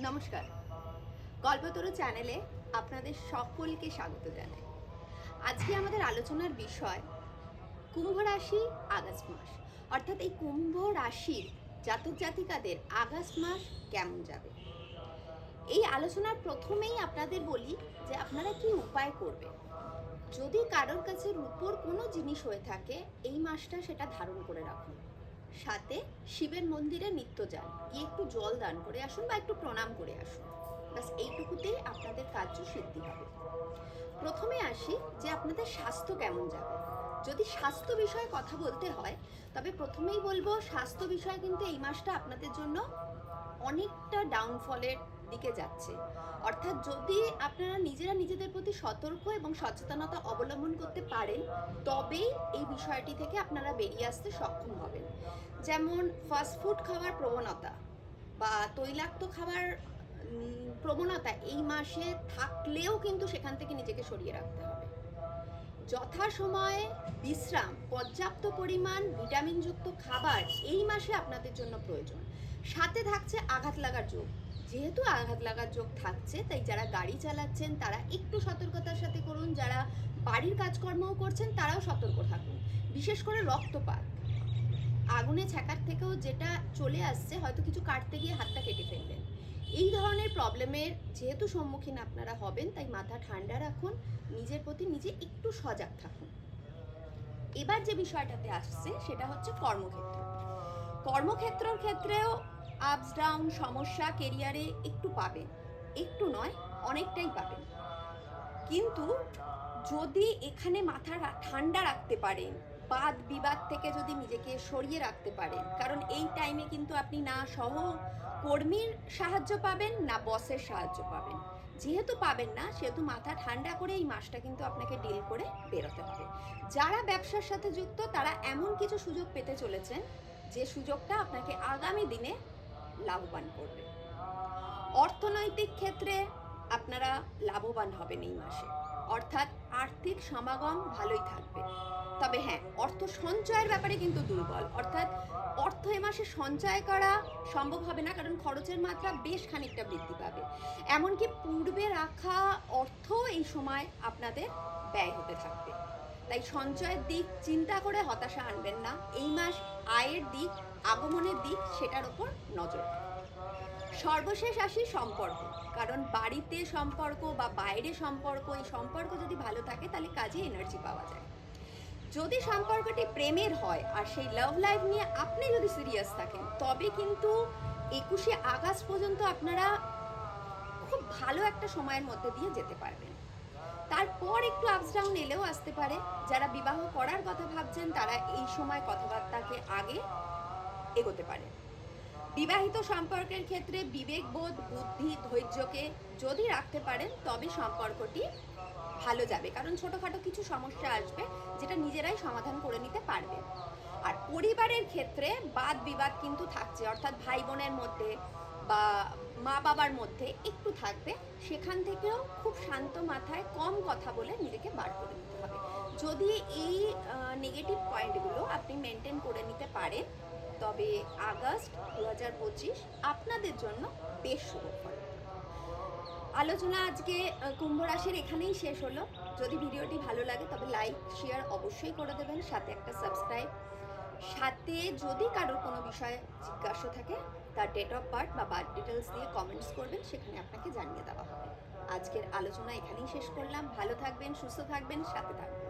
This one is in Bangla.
নমস্কার, কল্পতরু চ্যানেলে আপনাদের সকলকে স্বাগত জানাই। আজকে আমাদের আলোচনার বিষয় কুম্ভ রাশি আগস্ট মাস, অর্থাৎ এই কুম্ভ রাশির জাতক জাতিকাদের আগস্ট মাস কেমন যাবে। এই আলোচনার প্রথমেই আপনাদের বলি যে আপনারা কি উপায় করবেন। যদি কারোর কাছে রূপোর কোনো জিনিস হয়ে থাকে এই মাসটা সেটা ধারণ করে রাখুন, সাথে শিবের মন্দিরে নিত্য যান, গিয়ে একটু জল দান করে আসুন বা একটু প্রণাম করে আসুন। ব্যাস এইটুকুতেই আপনাদের কার্য সিদ্ধি হবে। প্রথমে আসি যে আপনাদের স্বাস্থ্য কেমন যাবে। যদি স্বাস্থ্য বিষয়ে কথা বলতে হয় তবে প্রথমেই বলবো স্বাস্থ্য বিষয় কিন্তু এই মাসটা আপনাদের জন্য অনেকটা ডাউনফলের দিকে যাচ্ছে। অর্থাৎ যদি আপনারা নিজেরা নিজেদের প্রতি সতর্ক এবং সচেতনতা অবলম্বন করতে পারেন তবেই এই বিষয়টি থেকে আপনারা বেরিয়ে আসতে সক্ষম হবেন। যেমন ফাস্টফুড খাওয়ার প্রবণতা বা তৈলাক্ত খাবার প্রবণতা এই মাসে থাকলেও কিন্তু সেখান থেকে নিজেকে সরিয়ে রাখতে হবে। যথাসময়ে বিশ্রাম, পর্যাপ্ত পরিমাণ ভিটামিনযুক্ত খাবার এই মাসে আপনাদের জন্য প্রয়োজন। সাথে থাকছে আঘাত লাগার যোগ। যেহেতু আঘাত লাগার যোগ থাকছে তাই যারা গাড়ি চালাচ্ছেন তারা একটু সতর্কতার সাথে করুন, যারা বাড়ির কাজকর্মও করছেন তারাও সতর্ক থাকুন। বিশেষ করে রক্তপাত, আগুনে ছ্যাঁকার থেকেও যেটা চলে আসছে, হয়তো কিছু কাটতে গিয়ে হাতটা কেটে ফেললেন, এই ধরনের প্রবলেমের যেহেতু সম্মুখীন আপনারা হবেন তাই মাথা ঠান্ডা রাখুন, নিজের প্রতি নিজে একটু সজাগ থাকুন। এবার যে বিষয়টাতে আসছে সেটা হচ্ছে কর্মক্ষেত্র। কর্মক্ষেত্রের ক্ষেত্রেও আপস ডাউন সমস্যা কেরিয়ারে একটু পাবেন, একটু নয় অনেকটাই পাবেন। কিন্তু যদি এখানে মাথা ঠান্ডা রাখতে পারেন, বাদ বিবাদ থেকে যদি নিজেকে সরিয়ে রাখতে পারেন, কারণ এই টাইমে কিন্তু আপনি না সহকর্মীর সাহায্য পাবেন না বসের সাহায্য পাবেন। যেহেতু পাবেন না সেহেতু মাথা ঠান্ডা করে এই মাসটা কিন্তু আপনাকে ডিল করে বেরোতে হবে। যারা ব্যবসার সাথে যুক্ত তারা এমন কিছু সুযোগ পেতে চলেছেন যে সুযোগটা আপনাকে আগামী দিনে লাভবান করবে। অর্থনৈতিক ক্ষেত্রে আপনারা লাভবান হবেন এই মাসে, অর্থাৎ আর্থিক সমাগম ভালোই থাকবে। তবে হ্যাঁ, অর্থ সঞ্চয়ের ব্যাপারে কিন্তু দুর্বল, অর্থাৎ অর্থ এ মাসে সঞ্চয় করা সম্ভব হবে না, কারণ খরচের মাত্রা বেশ খানিকটা বৃদ্ধি পাবে। এমনকি পূর্বে রাখা অর্থ এই সময় আপনাদের ব্যয় হতে থাকবে। তাই সঞ্চয়ের দিক চিন্তা করে হতাশা আনবেন না। এই মাস আয়ের দিক, আগমনের দিক সেটার ওপর নজর রাখুন। সর্বশেষ আসি সম্পর্ক, কারণ বাড়িতে সম্পর্ক বা বাইরে সম্পর্ক, এই সম্পর্ক যদি ভালো থাকে তাহলে কাজে এনার্জি পাওয়া যায়। যদি সম্পর্কটি প্রেমের হয় আর সেই লাভ লাইফ নিয়ে আপনি যদি সিরিয়াস থাকেন তবে কিন্তু 21শে আগস্ট পর্যন্ত আপনারা খুব ভালো একটা সময়ের মধ্যে দিয়ে যেতে পারবেন। তারপর একটু আপস ডাউন এলেও আসতে পারে। যারা বিবাহ করার কথা ভাবছেন তারা এই সময় কথাবার্তাকে আগে এগোতে পারে। বিবাহিত সম্পর্কের ক্ষেত্রে বিবেকবোধ, বুদ্ধি, ধৈর্যকে যদি রাখতে পারেন তবে সম্পর্কটি ভালো যাবে, কারণ ছোটোখাটো কিছু সমস্যা আসবে যেটা নিজেরাই সমাধান করে নিতে পারবেন। আর পরিবারের ক্ষেত্রে বাদ বিবাদ কিন্তু থাকছে, অর্থাৎ ভাই বোনের মধ্যে বা মা বাবার মধ্যে একটু থাকবে। সেখান থেকেও খুব শান্ত মাথায় কম কথা বলে নিজেকে বার করে নিতে হবে। যদি এই নেগেটিভ পয়েন্টগুলো আপনি মেনটেন করে নিতে পারেন তবে আগস্ট 2025 আপনাদের জন্য বেশ শুভফল। আলোচনা আজকে কুম্ভ রাশির এখানেই শেষ হলো। যদি ভিডিওটি ভালো লাগে তবে লাইক শেয়ার অবশ্যই করে দেবেন, সাথে একটা সাবস্ক্রাইব। সাথে যদি কারোর কোনো বিষয়ে জিজ্ঞাসা থাকে তার ডেট অফ বার্থ বা বার্থ ডিটেলস দিয়ে কমেন্টস করবেন, সেখানে আপনাকে জানিয়ে দেওয়া হবে। আজকের আলোচনা এখানেই শেষ করলাম। ভালো থাকবেন, সুস্থ থাকবেন, সাথে থাকবেন।